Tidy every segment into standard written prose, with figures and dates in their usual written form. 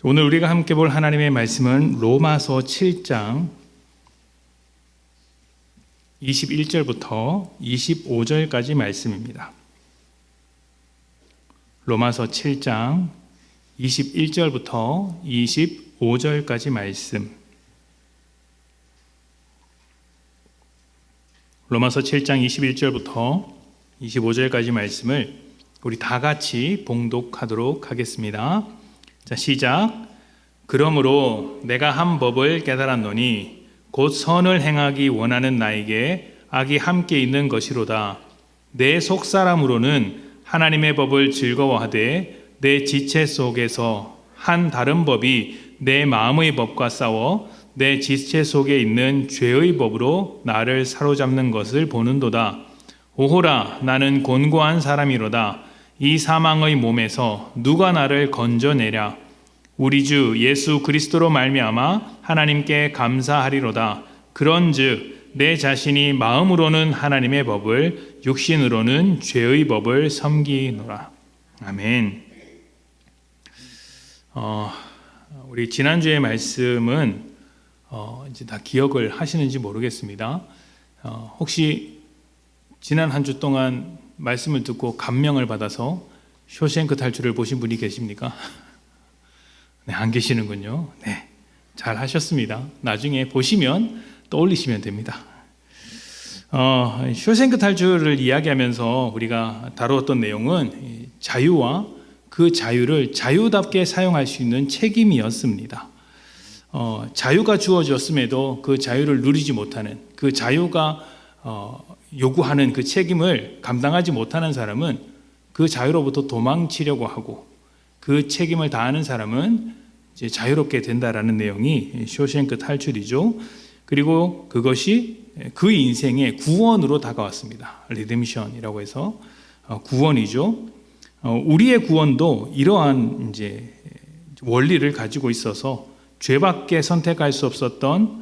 오늘 우리가 함께 볼 하나님의 말씀은 로마서 7장 21절부터 25절까지 말씀입니다. 로마서 7장 21절부터 25절까지 말씀. 로마서 7장 21절부터 25절까지 말씀을 우리 다 같이 봉독하도록 하겠습니다. 자, 시작. 그러므로 내가 한 법을 깨달았노니 곧 선을 행하기 원하는 나에게 악이 함께 있는 것이로다. 내 속사람으로는 하나님의 법을 즐거워하되 내 지체 속에서 한 다른 법이 내 마음의 법과 싸워 내 지체 속에 있는 죄의 법으로 나를 사로잡는 것을 보는도다. 오호라, 나는 곤고한 사람이로다. 이 사망의 몸에서 누가 나를 건져내랴. 우리 주 예수 그리스도로 말미암아 하나님께 감사하리로다. 그런즉 내 자신이 마음으로는 하나님의 법을, 육신으로는 죄의 법을 섬기노라. 아멘. 우리 지난주의 말씀은 이제 다 기억을 하시는지 모르겠습니다. 혹시 지난 한 주 동안 말씀을 듣고 감명을 받아서 쇼생크 탈출을 보신 분이 계십니까? 네, 안 계시는군요. 네, 잘 하셨습니다. 나중에 보시면 떠올리시면 됩니다. 쇼생크 탈출을 이야기하면서 우리가 다루었던 내용은 자유와 그 자유를 자유답게 사용할 수 있는 책임이었습니다. 자유가 주어졌음에도 그 자유를 누리지 못하는, 그 자유가 요구하는 그 책임을 감당하지 못하는 사람은 그 자유로부터 도망치려고 하고, 그 책임을 다하는 사람은 이제 자유롭게 된다라는 내용이 쇼생크 탈출이죠. 그리고 그것이 그 인생의 구원으로 다가왔습니다. 리뎀션이라고 해서 구원이죠. 우리의 구원도 이러한 이제 원리를 가지고 있어서 죄밖에 선택할 수 없었던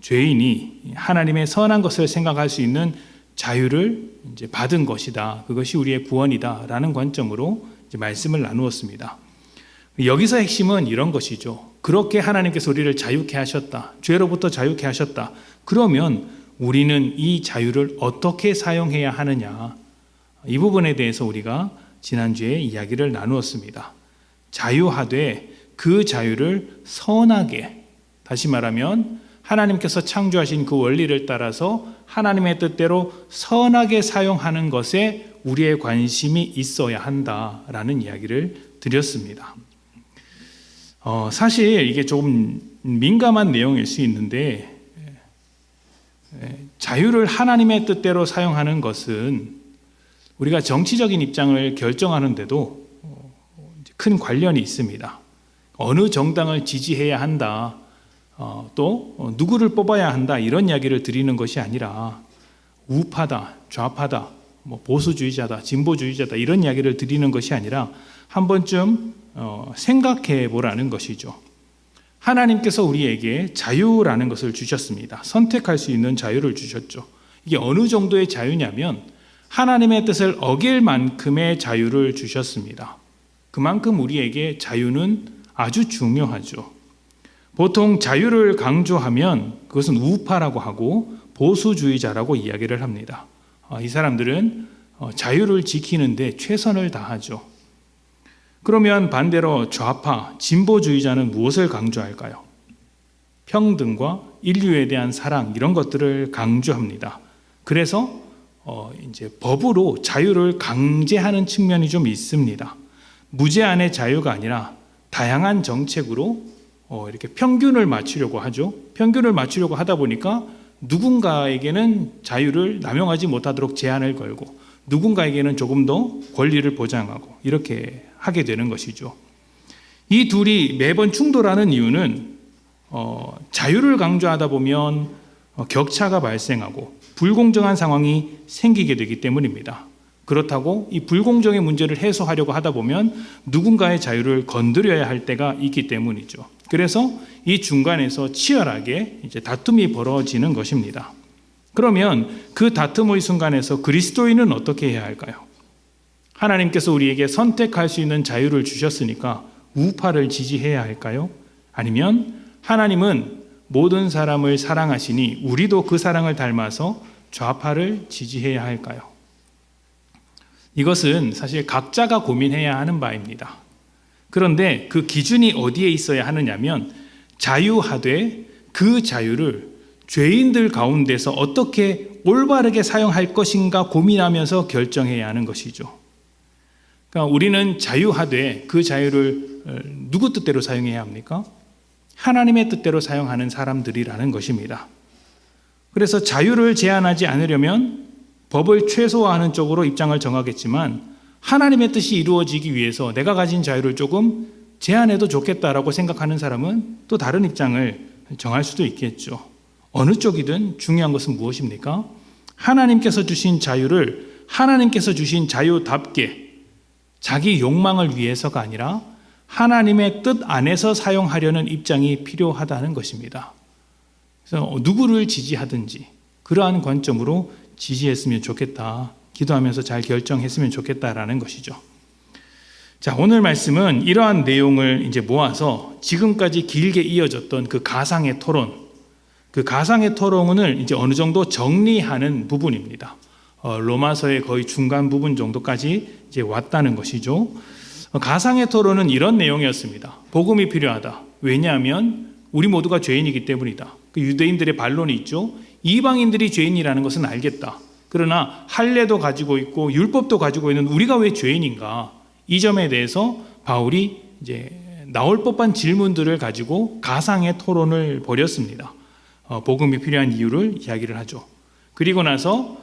죄인이 하나님의 선한 것을 생각할 수 있는 자유를 이제 받은 것이다. 그것이 우리의 구원이다라는 관점으로 이제 말씀을 나누었습니다. 여기서 핵심은 이런 것이죠. 그렇게 하나님께서 우리를 자유케 하셨다. 죄로부터 자유케 하셨다. 그러면 우리는 이 자유를 어떻게 사용해야 하느냐? 이 부분에 대해서 우리가 지난주에 이야기를 나누었습니다. 자유하되 그 자유를 선하게, 다시 말하면 하나님께서 창조하신 그 원리를 따라서 하나님의 뜻대로 선하게 사용하는 것에 우리의 관심이 있어야 한다라는 이야기를 드렸습니다. 사실 이게 조금 민감한 내용일 수 있는데, 자유를 하나님의 뜻대로 사용하는 것은 우리가 정치적인 입장을 결정하는데도 큰 관련이 있습니다. 어느 정당을 지지해야 한다, 또 누구를 뽑아야 한다, 이런 이야기를 드리는 것이 아니라 우파다, 좌파다, 보수주의자다, 진보주의자다, 이런 이야기를 드리는 것이 아니라 한 번쯤 생각해 보라는 것이죠. 하나님께서 우리에게 자유라는 것을 주셨습니다. 선택할 수 있는 자유를 주셨죠. 이게 어느 정도의 자유냐면 하나님의 뜻을 어길 만큼의 자유를 주셨습니다. 그만큼 우리에게 자유는 아주 중요하죠. 보통 자유를 강조하면 그것은 우파라고 하고 보수주의자라고 이야기를 합니다. 이 사람들은 자유를 지키는데 최선을 다하죠. 그러면 반대로 좌파, 진보주의자는 무엇을 강조할까요? 평등과 인류에 대한 사랑, 이런 것들을 강조합니다. 그래서 이제 법으로 자유를 강제하는 측면이 좀 있습니다. 무제한의 자유가 아니라 다양한 정책으로 이렇게 평균을 맞추려고 하죠. 평균을 맞추려고 하다 보니까 누군가에게는 자유를 남용하지 못하도록 제한을 걸고, 누군가에게는 조금 더 권리를 보장하고, 이렇게 하게 되는 것이죠. 이 둘이 매번 충돌하는 이유는 자유를 강조하다 보면 격차가 발생하고 불공정한 상황이 생기게 되기 때문입니다. 그렇다고 이 불공정의 문제를 해소하려고 하다 보면 누군가의 자유를 건드려야 할 때가 있기 때문이죠. 그래서 이 중간에서 치열하게 이제 다툼이 벌어지는 것입니다. 그러면 그 다툼의 순간에서 그리스도인은 어떻게 해야 할까요? 하나님께서 우리에게 선택할 수 있는 자유를 주셨으니까 우파를 지지해야 할까요? 아니면 하나님은 모든 사람을 사랑하시니 우리도 그 사랑을 닮아서 좌파를 지지해야 할까요? 이것은 사실 각자가 고민해야 하는 바입니다. 그런데 그 기준이 어디에 있어야 하느냐면 자유하되 그 자유를 죄인들 가운데서 어떻게 올바르게 사용할 것인가 고민하면서 결정해야 하는 것이죠. 그러니까 우리는 자유하되 그 자유를 누구 뜻대로 사용해야 합니까? 하나님의 뜻대로 사용하는 사람들이라는 것입니다. 그래서 자유를 제한하지 않으려면 법을 최소화하는 쪽으로 입장을 정하겠지만 하나님의 뜻이 이루어지기 위해서 내가 가진 자유를 조금 제한해도 좋겠다라고 생각하는 사람은 또 다른 입장을 정할 수도 있겠죠. 어느 쪽이든 중요한 것은 무엇입니까? 하나님께서 주신 자유를 하나님께서 주신 자유답게 자기 욕망을 위해서가 아니라 하나님의 뜻 안에서 사용하려는 입장이 필요하다는 것입니다. 그래서 누구를 지지하든지 그러한 관점으로 지지했으면 좋겠다, 기도하면서 잘 결정했으면 좋겠다라는 것이죠. 자, 오늘 말씀은 이러한 내용을 이제 모아서 지금까지 길게 이어졌던 그 가상의 토론, 그 가상의 토론을 이제 어느 정도 정리하는 부분입니다. 로마서의 거의 중간 부분 정도까지 이제 왔다는 것이죠. 가상의 토론은 이런 내용이었습니다. 복음이 필요하다. 왜냐하면 우리 모두가 죄인이기 때문이다. 그 유대인들의 반론이 있죠. 이방인들이 죄인이라는 것은 알겠다. 그러나 할례도 가지고 있고 율법도 가지고 있는 우리가 왜 죄인인가? 이 점에 대해서 바울이 이제 나올 법한 질문들을 가지고 가상의 토론을 벌였습니다. 복음이 필요한 이유를 이야기를 하죠. 그리고 나서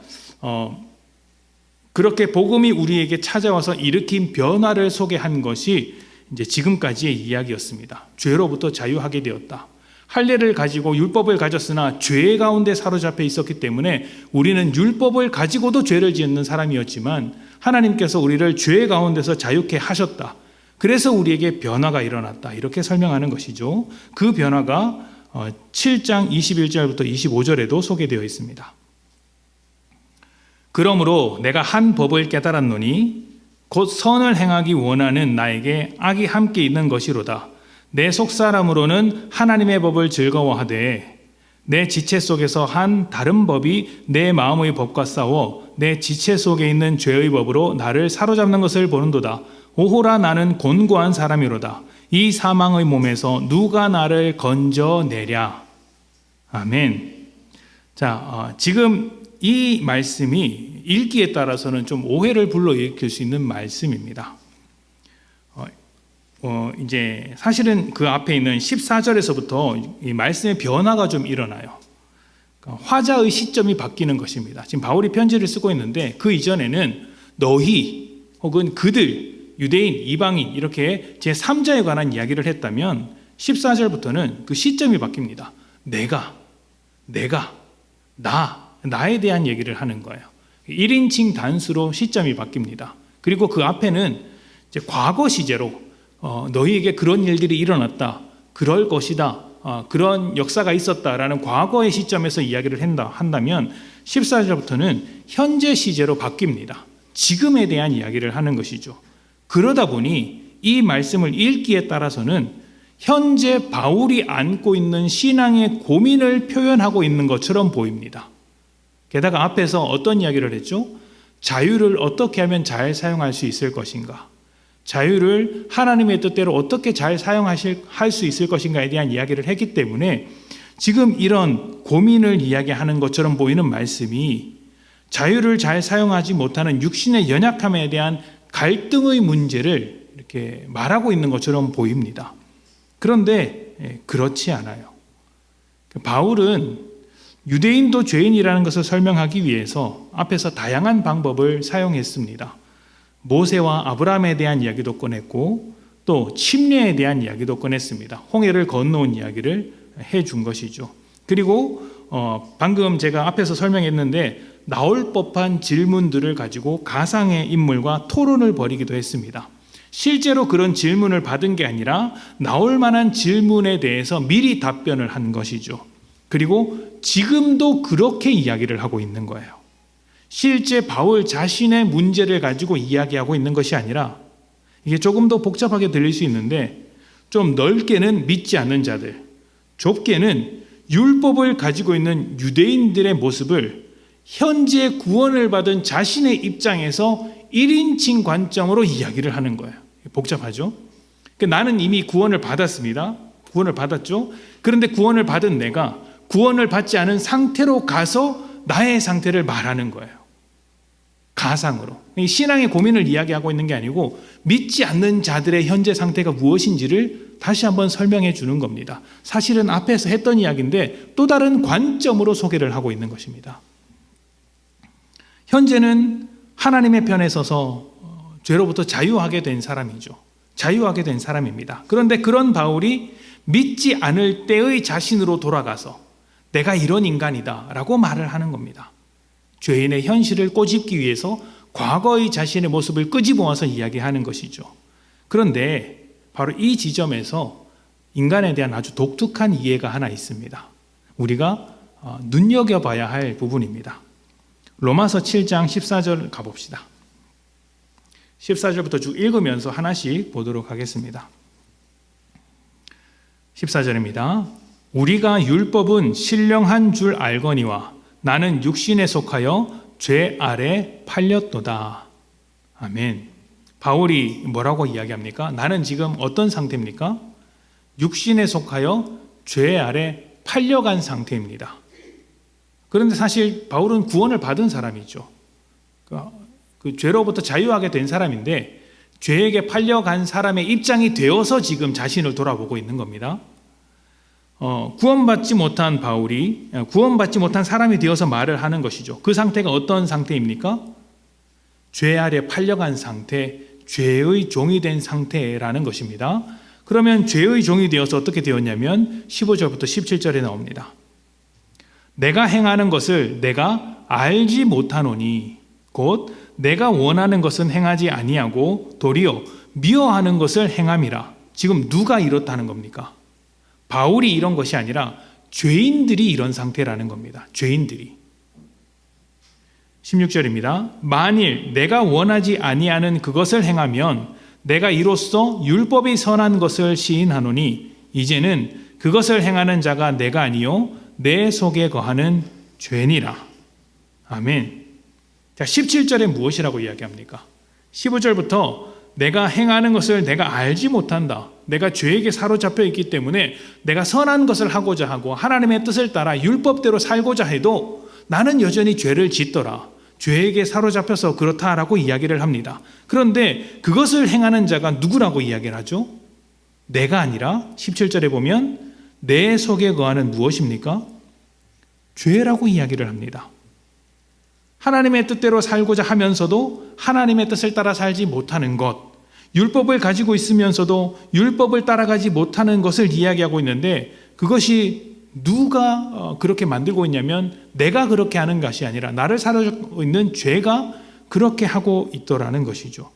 그렇게 복음이 우리에게 찾아와서 일으킨 변화를 소개한 것이 이제 지금까지의 이야기였습니다. 죄로부터 자유하게 되었다. 할례를 가지고 율법을 가졌으나 죄 가운데 사로잡혀 있었기 때문에 우리는 율법을 가지고도 죄를 짓는 사람이었지만 하나님께서 우리를 죄 가운데서 자유케 하셨다. 그래서 우리에게 변화가 일어났다. 이렇게 설명하는 것이죠. 그 변화가 7장 21절부터 25절에도 소개되어 있습니다. 그러므로 내가 한 법을 깨달았노니 곧 선을 행하기 원하는 나에게 악이 함께 있는 것이로다. 내 속사람으로는 하나님의 법을 즐거워하되 내 지체 속에서 한 다른 법이 내 마음의 법과 싸워 내 지체 속에 있는 죄의 법으로 나를 사로잡는 것을 보는도다. 오호라 나는 곤고한 사람이로다. 이 사망의 몸에서 누가 나를 건져내랴. 아멘. 자, 지금 이 말씀이 읽기에 따라서는 좀 오해를 불러일으킬 수 있는 말씀입니다. 이제 사실은 그 앞에 있는 14절에서부터 이 말씀의 변화가 좀 일어나요. 그러니까 화자의 시점이 바뀌는 것입니다. 지금 바울이 편지를 쓰고 있는데 그 이전에는 너희 혹은 그들, 유대인, 이방인 이렇게 제3자에 관한 이야기를 했다면 14절부터는 그 시점이 바뀝니다. 내가, 나에 대한 얘기를 하는 거예요. 1인칭 단수로 시점이 바뀝니다. 그리고 그 앞에는 이제 과거 시제로 너희에게 그런 일들이 일어났다. 그럴 것이다. 그런 역사가 있었다라는 과거의 시점에서 이야기를 한다면 14절부터는 현재 시제로 바뀝니다. 지금에 대한 이야기를 하는 것이죠. 그러다 보니 이 말씀을 읽기에 따라서는 현재 바울이 안고 있는 신앙의 고민을 표현하고 있는 것처럼 보입니다. 게다가 앞에서 어떤 이야기를 했죠? 자유를 어떻게 하면 잘 사용할 수 있을 것인가? 자유를 하나님의 뜻대로 어떻게 잘 사용할 수 있을 것인가에 대한 이야기를 했기 때문에 지금 이런 고민을 이야기하는 것처럼 보이는 말씀이 자유를 잘 사용하지 못하는 육신의 연약함에 대한 갈등의 문제를 이렇게 말하고 있는 것처럼 보입니다. 그런데 그렇지 않아요. 바울은 유대인도 죄인이라는 것을 설명하기 위해서 앞에서 다양한 방법을 사용했습니다. 모세와 아브라함에 대한 이야기도 꺼냈고 또 침례에 대한 이야기도 꺼냈습니다. 홍해를 건너온 이야기를 해준 것이죠. 그리고 방금 제가 앞에서 설명했는데 나올 법한 질문들을 가지고 가상의 인물과 토론을 벌이기도 했습니다. 실제로 그런 질문을 받은 게 아니라 나올 만한 질문에 대해서 미리 답변을 한 것이죠. 그리고 지금도 그렇게 이야기를 하고 있는 거예요. 실제 바울 자신의 문제를 가지고 이야기하고 있는 것이 아니라 이게 조금 더 복잡하게 들릴 수 있는데 좀 넓게는 믿지 않는 자들, 좁게는 율법을 가지고 있는 유대인들의 모습을 현재 구원을 받은 자신의 입장에서 1인칭 관점으로 이야기를 하는 거예요. 복잡하죠? 나는 이미 구원을 받았습니다. 구원을 받았죠? 그런데 구원을 받은 내가 구원을 받지 않은 상태로 가서 나의 상태를 말하는 거예요. 가상으로. 신앙의 고민을 이야기하고 있는 게 아니고 믿지 않는 자들의 현재 상태가 무엇인지를 다시 한번 설명해 주는 겁니다. 사실은 앞에서 했던 이야기인데 또 다른 관점으로 소개를 하고 있는 것입니다. 현재는 하나님의 편에 서서 죄로부터 자유하게 된 사람이죠. 자유하게 된 사람입니다. 그런데 그런 바울이 믿지 않을 때의 자신으로 돌아가서 내가 이런 인간이다 라고 말을 하는 겁니다. 죄인의 현실을 꼬집기 위해서 과거의 자신의 모습을 끄집어와서 이야기하는 것이죠. 그런데 바로 이 지점에서 인간에 대한 아주 독특한 이해가 하나 있습니다. 우리가 눈여겨봐야 할 부분입니다. 로마서 7장 14절 가봅시다. 14절부터 쭉 읽으면서 하나씩 보도록 하겠습니다. 14절입니다. 우리가 율법은 신령한 줄 알거니와 나는 육신에 속하여 죄 아래 팔렸도다. 아멘. 바울이 뭐라고 이야기합니까? 나는 지금 어떤 상태입니까? 육신에 속하여 죄 아래 팔려간 상태입니다. 그런데 사실 바울은 구원을 받은 사람이죠. 그 죄로부터 자유하게 된 사람인데 죄에게 팔려간 사람의 입장이 되어서 지금 자신을 돌아보고 있는 겁니다. 구원받지 못한 바울이 구원받지 못한 사람이 되어서 말을 하는 것이죠. 그 상태가 어떤 상태입니까? 죄 아래 팔려간 상태, 죄의 종이 된 상태라는 것입니다. 그러면 죄의 종이 되어서 어떻게 되었냐면 15절부터 17절에 나옵니다. 내가 행하는 것을 내가 알지 못하노니 곧 내가 원하는 것은 행하지 아니하고 도리어 미워하는 것을 행함이라. 지금 누가 이렇다는 겁니까? 바울이 이런 것이 아니라 죄인들이 이런 상태라는 겁니다. 죄인들이. 16절입니다. 만일 내가 원하지 아니하는 그것을 행하면 내가 이로써 율법이 선한 것을 시인하노니 이제는 그것을 행하는 자가 내가 아니요 내 속에 거하는 죄니라. 아멘. 자, 17절에 무엇이라고 이야기합니까? 15절부터 내가 행하는 것을 내가 알지 못한다. 내가 죄에게 사로잡혀 있기 때문에 내가 선한 것을 하고자 하고 하나님의 뜻을 따라 율법대로 살고자 해도 나는 여전히 죄를 짓더라. 죄에게 사로잡혀서 그렇다라고 이야기를 합니다. 그런데 그것을 행하는 자가 누구라고 이야기를 하죠? 내가 아니라 17절에 보면 내 속에 거하는 무엇입니까? 죄라고 이야기를 합니다. 하나님의 뜻대로 살고자 하면서도 하나님의 뜻을 따라 살지 못하는 것, 율법을 가지고 있으면서도 율법을 따라가지 못하는 것을 이야기하고 있는데 그것이 누가 그렇게 만들고 있냐면 내가 그렇게 하는 것이 아니라 나를 사로잡고 있는 죄가 그렇게 하고 있더라는 것이죠.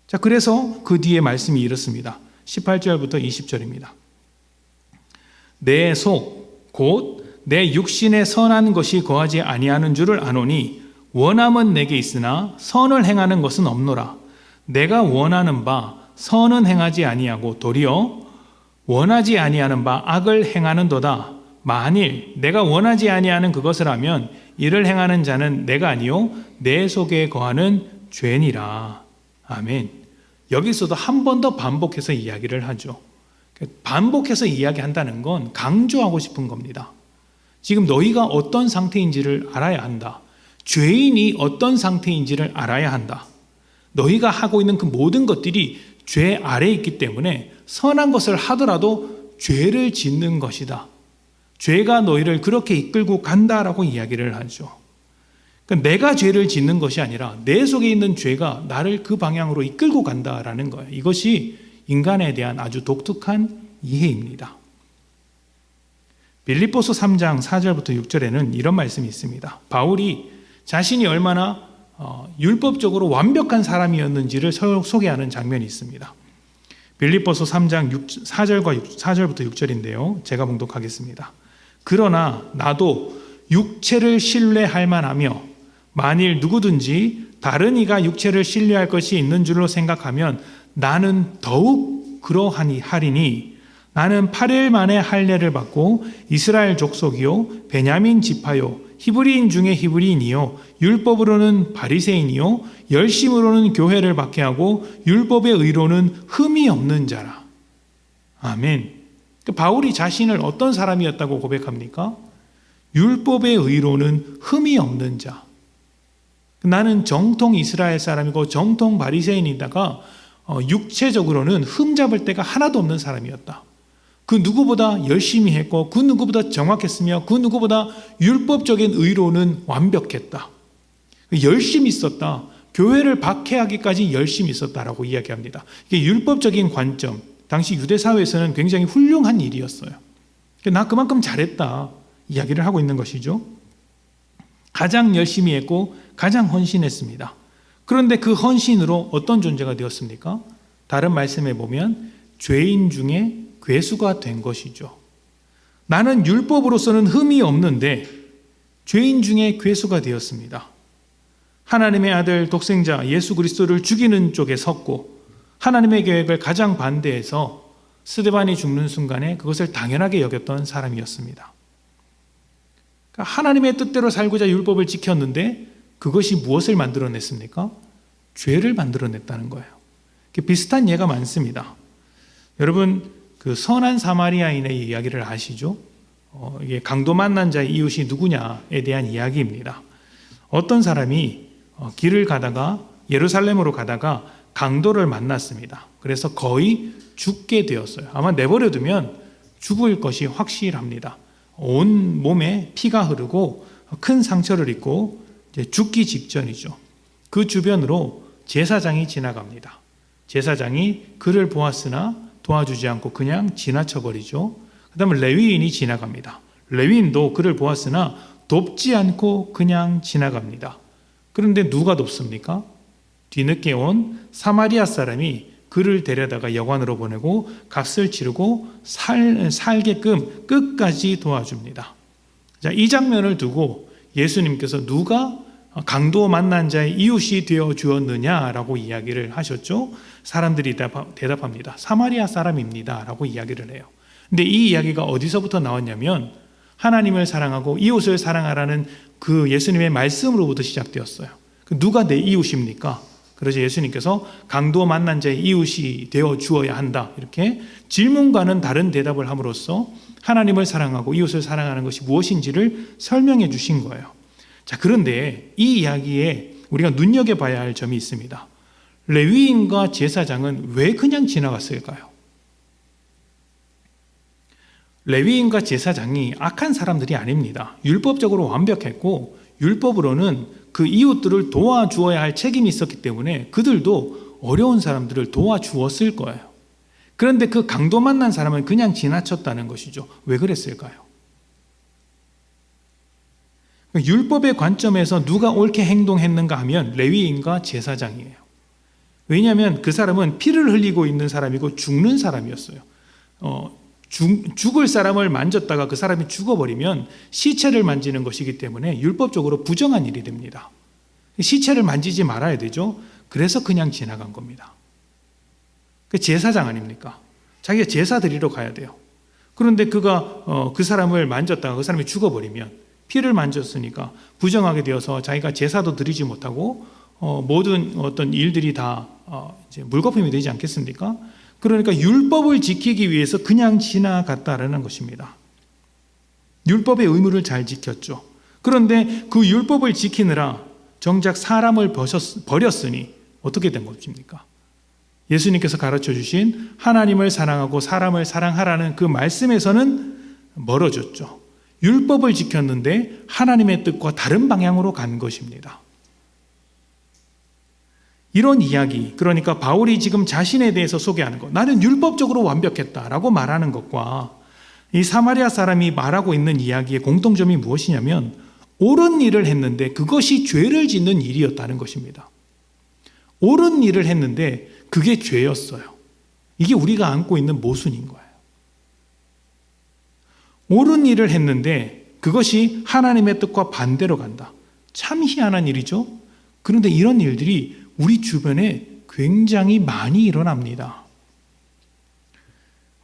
자, 그래서 그 뒤에 말씀이 이렇습니다. 18절부터 20절입니다. 내 속, 곧 내 육신에 선한 것이 거하지 아니하는 줄을 아노니 원함은 내게 있으나 선을 행하는 것은 없노라. 내가 원하는 바 선은 행하지 아니하고 도리어 원하지 아니하는 바 악을 행하는도다. 만일 내가 원하지 아니하는 그것을 하면 이를 행하는 자는 내가 아니요 내 속에 거하는 죄니라. 아멘. 여기서도 한 번 더 반복해서 이야기를 하죠. 반복해서 이야기한다는 건 강조하고 싶은 겁니다. 지금 너희가 어떤 상태인지를 알아야 한다. 죄인이 어떤 상태인지를 알아야 한다. 너희가 하고 있는 그 모든 것들이 죄 아래에 있기 때문에 선한 것을 하더라도 죄를 짓는 것이다. 죄가 너희를 그렇게 이끌고 간다라고 이야기를 하죠. 그러니까 내가 죄를 짓는 것이 아니라 내 속에 있는 죄가 나를 그 방향으로 이끌고 간다라는 거예요. 이것이 인간에 대한 아주 독특한 이해입니다. 빌립보서 3장 4절부터 6절에는 이런 말씀이 있습니다. 바울이 자신이 얼마나 율법적으로 완벽한 사람이었는지를 소개하는 장면이 있습니다. 빌립보서 3장 4절부터 6절인데요. 제가 봉독하겠습니다. 그러나 나도 육체를 신뢰할 만하며 만일 누구든지 다른 이가 육체를 신뢰할 것이 있는 줄로 생각하면 나는 더욱 그러하니 하리니 나는 8일 만에 할례를 받고 이스라엘 족속이요 베냐민 지파요 히브리인 중에 히브리인이요 율법으로는 바리새인이요 열심으로는 교회를 박해하고 율법의 의로는 흠이 없는 자라. 아멘. 바울이 자신을 어떤 사람이었다고 고백합니까? 율법의 의로는 흠이 없는 자. 나는 정통 이스라엘 사람이고 정통 바리새인이다가 육체적으로는 흠 잡을 데가 하나도 없는 사람이었다. 그 누구보다 열심히 했고 그 누구보다 정확했으며 그 누구보다 율법적인 의로는 완벽했다. 열심히 있었다. 교회를 박해하기까지 열심히 있었다라고 이야기합니다. 이게 율법적인 관점, 당시 유대 사회에서는 굉장히 훌륭한 일이었어요. 나 그만큼 잘했다 이야기를 하고 있는 것이죠. 가장 열심히 했고 가장 헌신했습니다. 그런데 그 헌신으로 어떤 존재가 되었습니까? 다른 말씀에 보면 죄인 중에 괴수가 된 것이죠. 나는 율법으로서는 흠이 없는데 죄인 중에 괴수가 되었습니다. 하나님의 아들 독생자 예수 그리스도를 죽이는 쪽에 섰고 하나님의 계획을 가장 반대해서 스데반이 죽는 순간에 그것을 당연하게 여겼던 사람이었습니다. 그러니까 하나님의 뜻대로 살고자 율법을 지켰는데 그것이 무엇을 만들어냈습니까? 죄를 만들어냈다는 거예요. 비슷한 예가 많습니다. 여러분 그 선한 사마리아인의 이야기를 아시죠? 이게 강도 만난 자의 이웃이 누구냐에 대한 이야기입니다. 어떤 사람이 길을 가다가 예루살렘으로 가다가 강도를 만났습니다. 그래서 거의 죽게 되었어요. 아마 내버려두면 죽을 것이 확실합니다. 온 몸에 피가 흐르고 큰 상처를 입고 이제 죽기 직전이죠. 그 주변으로 제사장이 지나갑니다. 제사장이 그를 보았으나 도와주지 않고 그냥 지나쳐버리죠. 그 다음에 레위인이 지나갑니다. 레위인도 그를 보았으나 돕지 않고 그냥 지나갑니다. 그런데 누가 돕습니까? 뒤늦게 온 사마리아 사람이 그를 데려다가 여관으로 보내고 값을 치르고 살게끔 끝까지 도와줍니다. 자, 이 장면을 두고 예수님께서 누가 강도 만난 자의 이웃이 되어 주었느냐라고 이야기를 하셨죠. 사람들이 대답합니다. 사마리아 사람입니다 라고 이야기를 해요. 근데 이 이야기가 어디서부터 나왔냐면 하나님을 사랑하고 이웃을 사랑하라는 그 예수님의 말씀으로부터 시작되었어요. 누가 내 이웃입니까? 그래서 예수님께서 강도 만난 자의 이웃이 되어 주어야 한다. 이렇게 질문과는 다른 대답을 함으로써 하나님을 사랑하고 이웃을 사랑하는 것이 무엇인지를 설명해 주신 거예요. 자, 그런데 이 이야기에 우리가 눈여겨봐야 할 점이 있습니다. 레위인과 제사장은 왜 그냥 지나갔을까요? 레위인과 제사장이 악한 사람들이 아닙니다. 율법적으로 완벽했고 율법으로는 그 이웃들을 도와주어야 할 책임이 있었기 때문에 그들도 어려운 사람들을 도와주었을 거예요. 그런데 그 강도 만난 사람은 그냥 지나쳤다는 것이죠. 왜 그랬을까요? 율법의 관점에서 누가 옳게 행동했는가 하면 레위인과 제사장이에요. 왜냐하면 그 사람은 피를 흘리고 있는 사람이고 죽는 사람이었어요. 죽을 사람을 만졌다가 그 사람이 죽어버리면 시체를 만지는 것이기 때문에 율법적으로 부정한 일이 됩니다. 시체를 만지지 말아야 되죠. 그래서 그냥 지나간 겁니다. 그 제사장 아닙니까? 자기가 제사 드리러 가야 돼요. 그런데 그가 그 사람을 만졌다가 그 사람이 죽어버리면 피를 만졌으니까 부정하게 되어서 자기가 제사도 드리지 못하고 모든 어떤 일들이 다 이제 물거품이 되지 않겠습니까? 그러니까 율법을 지키기 위해서 그냥 지나갔다라는 것입니다. 율법의 의무를 잘 지켰죠. 그런데 그 율법을 지키느라 정작 사람을 버렸으니 어떻게 된 것입니까? 예수님께서 가르쳐 주신 하나님을 사랑하고 사람을 사랑하라는 그 말씀에서는 멀어졌죠. 율법을 지켰는데 하나님의 뜻과 다른 방향으로 간 것입니다. 이런 이야기, 그러니까 바울이 지금 자신에 대해서 소개하는 것, 나는 율법적으로 완벽했다라고 말하는 것과 이 사마리아 사람이 말하고 있는 이야기의 공통점이 무엇이냐면 옳은 일을 했는데 그것이 죄를 짓는 일이었다는 것입니다. 옳은 일을 했는데 그게 죄였어요. 이게 우리가 안고 있는 모순인 거예요. 옳은 일을 했는데 그것이 하나님의 뜻과 반대로 간다. 참 희한한 일이죠. 그런데 이런 일들이 우리 주변에 굉장히 많이 일어납니다.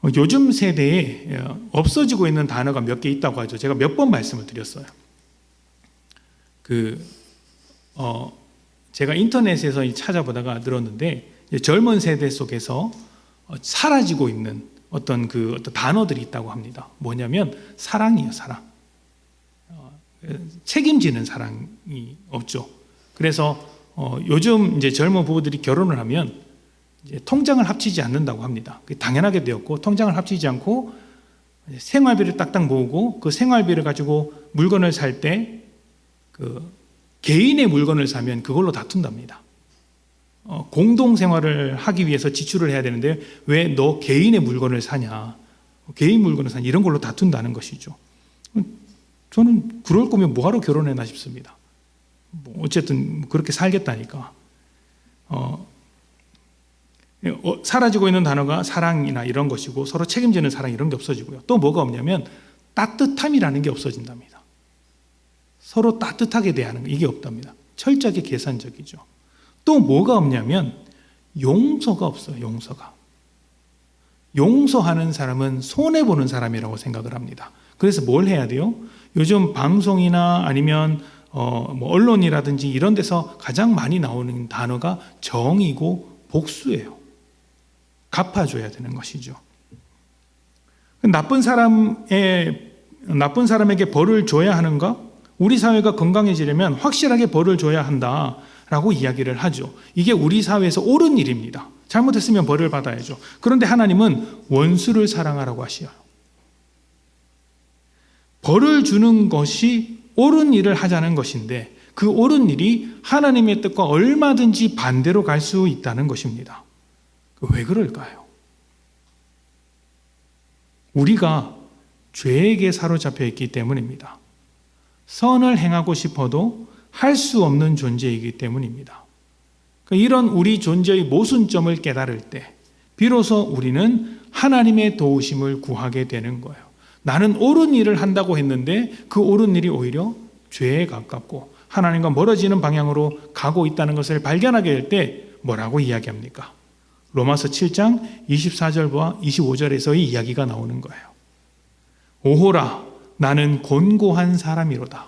요즘 세대에 없어지고 있는 단어가 몇 개 있다고 하죠. 제가 몇 번 말씀을 드렸어요. 제가 인터넷에서 찾아보다가 들었는데 젊은 세대 속에서 사라지고 있는 어떤 단어들이 있다고 합니다. 뭐냐면 사랑이에요, 사랑. 책임지는 사랑이 없죠. 그래서 요즘 이제 젊은 부부들이 결혼을 하면 이제 통장을 합치지 않는다고 합니다. 그게 당연하게 되었고, 통장을 합치지 않고 생활비를 딱딱 모으고 그 생활비를 가지고 물건을 살 때 개인의 물건을 사면 그걸로 다툰답니다. 공동 생활을 하기 위해서 지출을 해야 되는데 왜 너 개인의 물건을 사냐, 개인 물건을 사냐, 이런 걸로 다툰다는 것이죠. 저는 그럴 거면 뭐하러 결혼했나 싶습니다. 어쨌든 그렇게 살겠다니까. 사라지고 있는 단어가 사랑이나 이런 것이고, 서로 책임지는 사랑 이런 게 없어지고요. 또 뭐가 없냐면 따뜻함이라는 게 없어진답니다. 서로 따뜻하게 대하는 거, 이게 없답니다. 철저하게 계산적이죠. 또 뭐가 없냐면 용서가 없어요. 용서하는 사람은 손해보는 사람이라고 생각을 합니다. 그래서 뭘 해야 돼요? 요즘 방송이나 아니면 언론이라든지 이런 데서 가장 많이 나오는 단어가 정의고 복수예요. 갚아줘야 되는 것이죠. 나쁜 사람에게 벌을 줘야 하는가? 우리 사회가 건강해지려면 확실하게 벌을 줘야 한다라고 이야기를 하죠. 이게 우리 사회에서 옳은 일입니다. 잘못했으면 벌을 받아야죠. 그런데 하나님은 원수를 사랑하라고 하시어요. 벌을 주는 것이 옳은 일을 하자는 것인데, 그 옳은 일이 하나님의 뜻과 얼마든지 반대로 갈 수 있다는 것입니다. 왜 그럴까요? 우리가 죄에게 사로잡혀 있기 때문입니다. 선을 행하고 싶어도 할 수 없는 존재이기 때문입니다. 이런 우리 존재의 모순점을 깨달을 때 비로소 우리는 하나님의 도우심을 구하게 되는 거예요. 나는 옳은 일을 한다고 했는데 그 옳은 일이 오히려 죄에 가깝고 하나님과 멀어지는 방향으로 가고 있다는 것을 발견하게 될 때 뭐라고 이야기합니까? 로마서 7장 24절과 25절에서의 이야기가 나오는 거예요. 오호라, 나는 곤고한 사람이로다.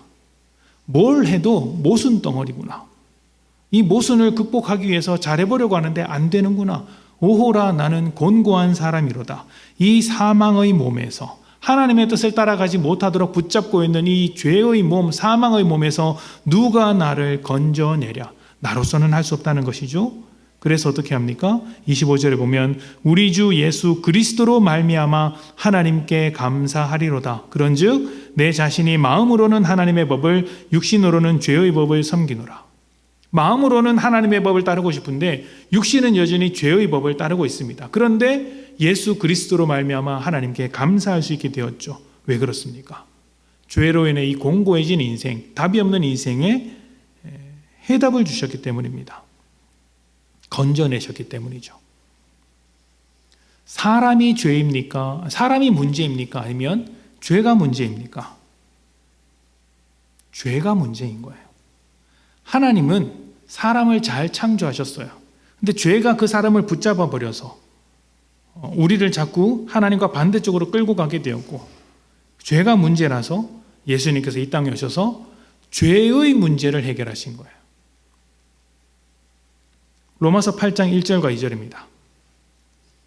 뭘 해도 모순 덩어리구나. 이 모순을 극복하기 위해서 잘해보려고 하는데 안 되는구나. 오호라, 나는 곤고한 사람이로다. 이 사망의 몸에서, 하나님의 뜻을 따라가지 못하도록 붙잡고 있는 이 죄의 몸, 사망의 몸에서 누가 나를 건져내랴. 나로서는 할 수 없다는 것이죠. 그래서 어떻게 합니까? 25절에 보면 우리 주 예수 그리스도로 말미암아 하나님께 감사하리로다. 그런즉 내 자신이 마음으로는 하나님의 법을, 육신으로는 죄의 법을 섬기노라. 마음으로는 하나님의 법을 따르고 싶은데 육신은 여전히 죄의 법을 따르고 있습니다. 그런데 예수 그리스도로 말미암아 하나님께 감사할 수 있게 되었죠. 왜 그렇습니까? 죄로 인해 이 공고해진 인생, 답이 없는 인생에 해답을 주셨기 때문입니다. 건져내셨기 때문이죠. 사람이 죄입니까? 사람이 문제입니까? 아니면 죄가 문제입니까? 죄가 문제인 거예요. 하나님은 사람을 잘 창조하셨어요. 근데 죄가 그 사람을 붙잡아 버려서 우리를 자꾸 하나님과 반대쪽으로 끌고 가게 되었고, 죄가 문제라서 예수님께서 이 땅에 오셔서 죄의 문제를 해결하신 거예요. 로마서 8장 1절과 2절입니다.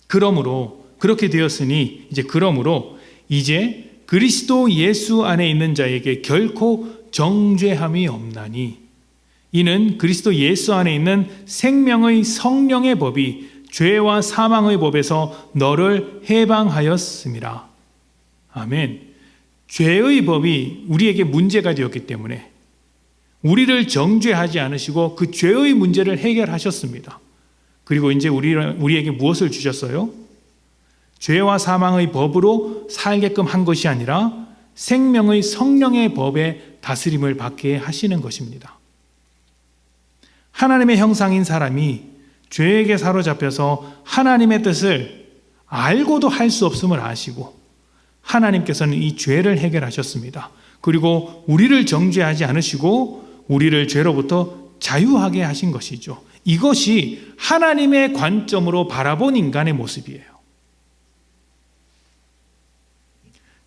그러므로 그렇게 되었으니 그러므로 이제 그리스도 예수 안에 있는 자에게 결코 정죄함이 없나니 이는 그리스도 예수 안에 있는 생명의 성령의 법이 죄와 사망의 법에서 너를 해방하였음이라. 아멘. 죄의 법이 우리에게 문제가 되었기 때문에 우리를 정죄하지 않으시고 그 죄의 문제를 해결하셨습니다. 그리고 이제 우리에게 무엇을 주셨어요? 죄와 사망의 법으로 살게끔 한 것이 아니라 생명의 성령의 법에 다스림을 받게 하시는 것입니다. 하나님의 형상인 사람이 죄에게 사로잡혀서 하나님의 뜻을 알고도 할 수 없음을 아시고 하나님께서는 이 죄를 해결하셨습니다. 그리고 우리를 정죄하지 않으시고 우리를 죄로부터 자유하게 하신 것이죠. 이것이 하나님의 관점으로 바라본 인간의 모습이에요.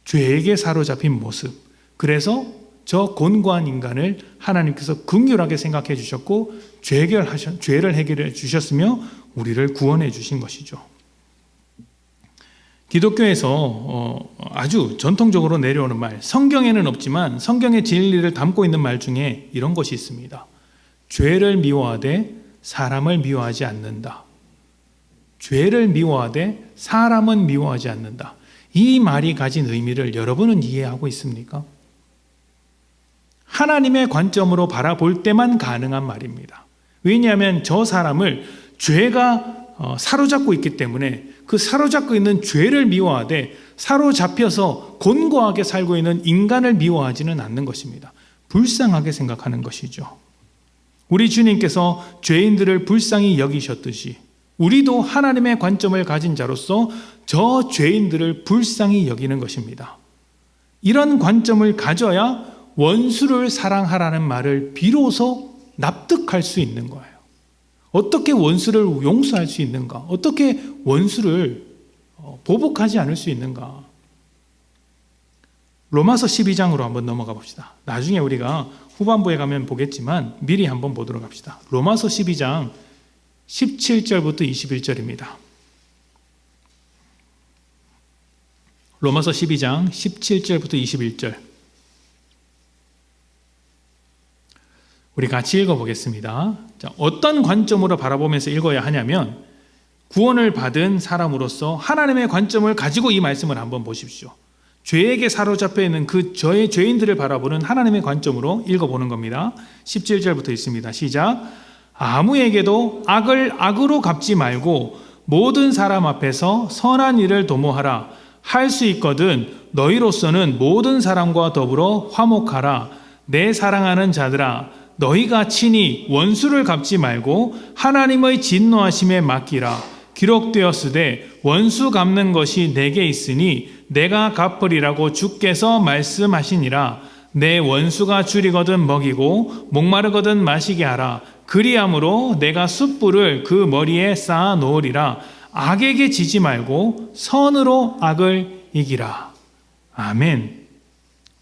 죄에게 사로잡힌 모습. 그래서 저 곤고한 인간을 하나님께서 긍휼하게 생각해 주셨고 죄를 해결해 주셨으며 우리를 구원해 주신 것이죠. 기독교에서 아주 전통적으로 내려오는 말, 성경에는 없지만 성경의 진리를 담고 있는 말 중에 이런 것이 있습니다. 죄를 미워하되 사람을 미워하지 않는다. 죄를 미워하되 사람은 미워하지 않는다. 이 말이 가진 의미를 여러분은 이해하고 있습니까? 하나님의 관점으로 바라볼 때만 가능한 말입니다. 왜냐하면 저 사람을 죄가 사로잡고 있기 때문에 그 사로잡고 있는 죄를 미워하되 사로잡혀서 곤고하게 살고 있는 인간을 미워하지는 않는 것입니다. 불쌍하게 생각하는 것이죠. 우리 주님께서 죄인들을 불쌍히 여기셨듯이 우리도 하나님의 관점을 가진 자로서 저 죄인들을 불쌍히 여기는 것입니다. 이런 관점을 가져야 원수를 사랑하라는 말을 비로소 납득할 수 있는 거예요. 어떻게 원수를 용서할 수 있는가? 어떻게 원수를 보복하지 않을 수 있는가? 로마서 12장으로 한번 넘어가 봅시다. 나중에 우리가 후반부에 가면 보겠지만 미리 한번 보도록 합시다. 로마서 12장 17절부터 21절입니다. 로마서 12장 17절부터 21절. 우리 같이 읽어보겠습니다. 자, 어떤 관점으로 바라보면서 읽어야 하냐면 구원을 받은 사람으로서 하나님의 관점을 가지고 이 말씀을 한번 보십시오. 죄에게 사로잡혀 있는 그 저의 죄인들을 바라보는 하나님의 관점으로 읽어보는 겁니다. 17절부터 있습니다. 시작. 아무에게도 악을 악으로 갚지 말고 모든 사람 앞에서 선한 일을 도모하라. 할 수 있거든 너희로서는 모든 사람과 더불어 화목하라. 내 사랑하는 자들아 너희가 친히 원수를 갚지 말고 하나님의 진노하심에 맡기라. 기록되었으되 원수 갚는 것이 내게 있으니 내가 갚으리라고 주께서 말씀하시니라. 내 원수가 줄이거든 먹이고 목마르거든 마시게 하라. 그리함으로 내가 숯불을 그 머리에 쌓아 놓으리라. 악에게 지지 말고 선으로 악을 이기라. 아멘.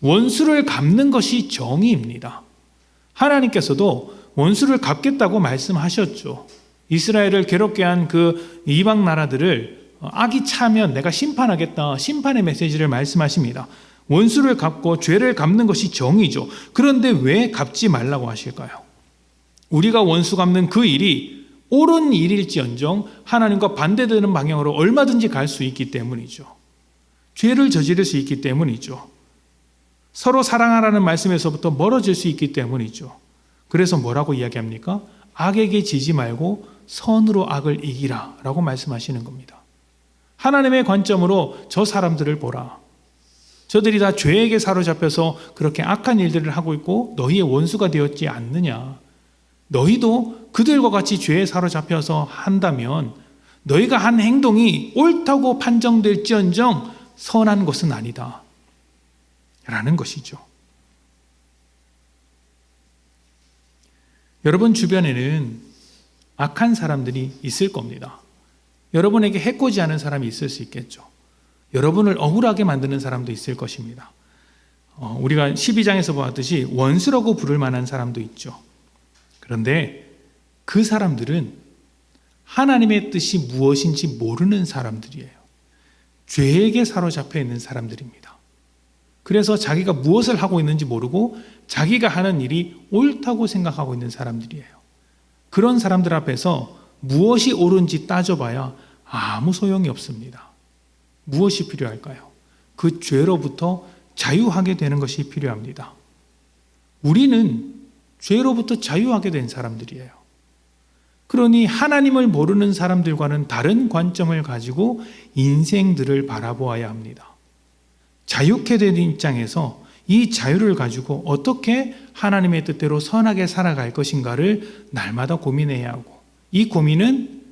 원수를 갚는 것이 정의입니다. 하나님께서도 원수를 갚겠다고 말씀하셨죠. 이스라엘을 괴롭게 한 그 이방 나라들을 악이 차면 내가 심판하겠다. 심판의 메시지를 말씀하십니다. 원수를 갚고 죄를 갚는 것이 정의죠. 그런데 왜 갚지 말라고 하실까요? 우리가 원수 갚는 그 일이 옳은 일일지언정 하나님과 반대되는 방향으로 얼마든지 갈 수 있기 때문이죠. 죄를 저지를 수 있기 때문이죠. 서로 사랑하라는 말씀에서부터 멀어질 수 있기 때문이죠. 그래서 뭐라고 이야기합니까? 악에게 지지 말고 선으로 악을 이기라 라고 말씀하시는 겁니다. 하나님의 관점으로 저 사람들을 보라. 저들이 다 죄에게 사로잡혀서 그렇게 악한 일들을 하고 있고 너희의 원수가 되었지 않느냐. 너희도 그들과 같이 죄에 사로잡혀서 한다면 너희가 한 행동이 옳다고 판정될지언정 선한 것은 아니다 라는 것이죠. 여러분 주변에는 악한 사람들이 있을 겁니다. 여러분에게 해코지 하는 사람이 있을 수 있겠죠. 여러분을 억울하게 만드는 사람도 있을 것입니다. 우리가 12장에서 보았듯이 원수라고 부를 만한 사람도 있죠. 그런데 그 사람들은 하나님의 뜻이 무엇인지 모르는 사람들이에요. 죄에게 사로잡혀 있는 사람들입니다. 그래서 자기가 무엇을 하고 있는지 모르고 자기가 하는 일이 옳다고 생각하고 있는 사람들이에요. 그런 사람들 앞에서 무엇이 옳은지 따져봐야 아무 소용이 없습니다. 무엇이 필요할까요? 그 죄로부터 자유하게 되는 것이 필요합니다. 우리는 죄로부터 자유하게 된 사람들이에요. 그러니 하나님을 모르는 사람들과는 다른 관점을 가지고 인생들을 바라보아야 합니다. 자유케 된 입장에서 이 자유를 가지고 어떻게 하나님의 뜻대로 선하게 살아갈 것인가를 날마다 고민해야 하고, 이 고민은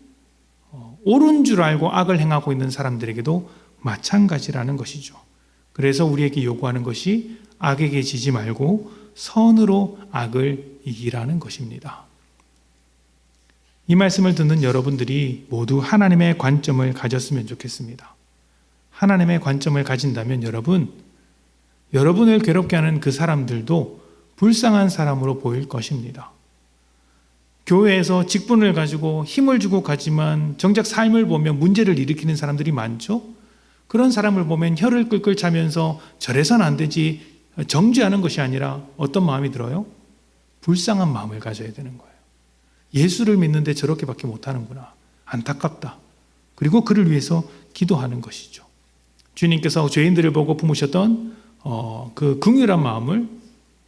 옳은 줄 알고 악을 행하고 있는 사람들에게도 마찬가지라는 것이죠. 그래서 우리에게 요구하는 것이 악에게 지지 말고 선으로 악을 이기라는 것입니다. 이 말씀을 듣는 여러분들이 모두 하나님의 관점을 가졌으면 좋겠습니다. 하나님의 관점을 가진다면 여러분을 괴롭게 하는 그 사람들도 불쌍한 사람으로 보일 것입니다. 교회에서 직분을 가지고 힘을 주고 가지만 정작 삶을 보면 문제를 일으키는 사람들이 많죠. 그런 사람을 보면 혀를 끌끌 차면서 저래선 안 되지, 정죄하는 것이 아니라 어떤 마음이 들어요? 불쌍한 마음을 가져야 되는 거예요. 예수를 믿는데 저렇게밖에 못하는구나. 안타깝다. 그리고 그를 위해서 기도하는 것이죠. 주님께서 죄인들을 보고 품으셨던 그 긍휼한 마음을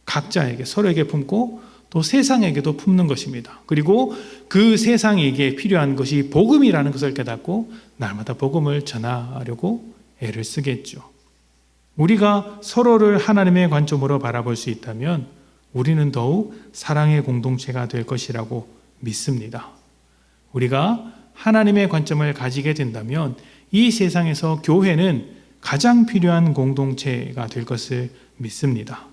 각자에게, 서로에게 품고 또 세상에게도 품는 것입니다. 그리고 그 세상에게 필요한 것이 복음이라는 것을 깨닫고 날마다 복음을 전하려고 애를 쓰겠죠. 우리가 서로를 하나님의 관점으로 바라볼 수 있다면 우리는 더욱 사랑의 공동체가 될 것이라고 믿습니다. 우리가 하나님의 관점을 가지게 된다면 이 세상에서 교회는 가장 필요한 공동체가 될 것을 믿습니다.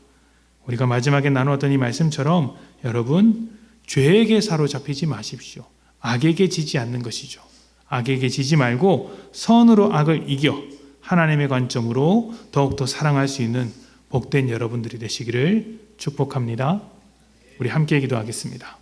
우리가 마지막에 나누었던 이 말씀처럼 여러분, 죄에게 사로잡히지 마십시오. 악에게 지지 않는 것이죠. 악에게 지지 말고 선으로 악을 이겨 하나님의 관점으로 더욱더 사랑할 수 있는 복된 여러분들이 되시기를 축복합니다. 우리 함께 기도하겠습니다.